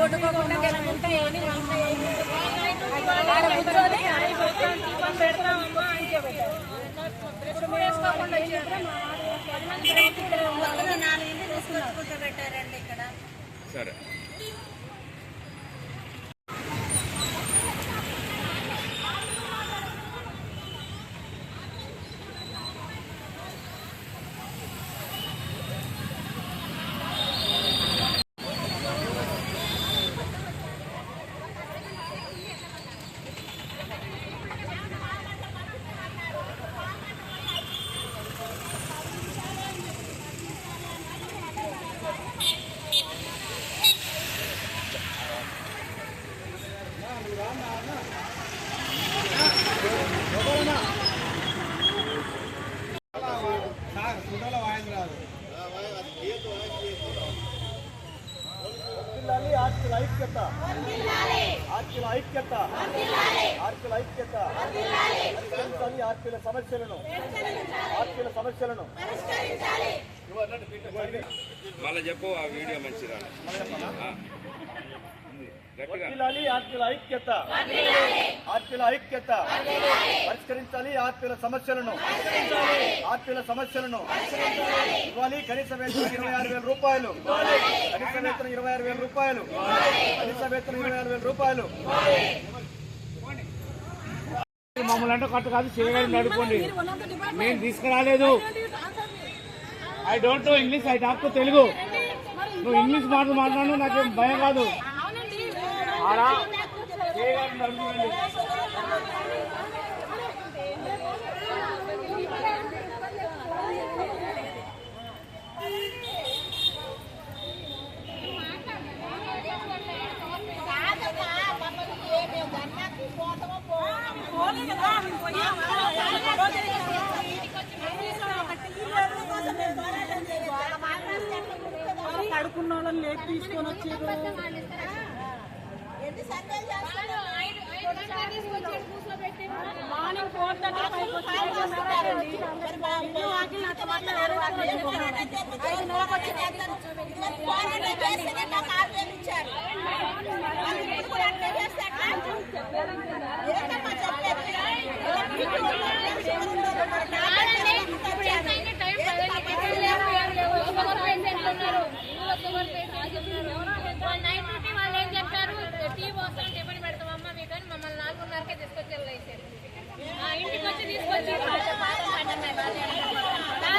ఓటుకోకుండా గెలుపుంటే ఏమి కూర్చొని పెడతామమ్మా అని చెప్పారు. ఇప్పుడు వేసుకోకుండా 4 ఇంటి తీసుకొచ్చుకుంటూ పెట్టారండి ఇక్కడ. సరే సమస్యలను మళ్ళీ చెప్పు. ఆ వీడియో మంచిదా? ఆర్పీల ఐక్యత, ఆర్పీల ఐక్యత పరిష్కరించాలి. ఆర్పీల సమస్యలను ఇవ్వాలి. కనీస వేతనం 26,000 రూపాయలు, కనీస వేతనం 26,000 రూపాయలు, కనీస వేతనం 26,000 రూపాయలు. మమ్మల్ని అంటే కట్టు కాదు, చేయగలిగి నడుకోండి. నేను తీసుకురాలేదు. I don't know English, I talk to Telugu. నువ్వు ఇంగ్లీష్ మాట్లాడు, నాకేం భయం కాదు. ఆడా చేయగలిగి నడుకోండి. కడుకున్న వాళ్ళని లేపు తీసుకొని వచ్చారు. మార్నింగ్ 4:30 టీ బాక్స్ అంటే పెడతామమ్మా మీకు అని మమ్మల్ని 4:30కే తీసుకొచ్చి ఇంటికి వచ్చి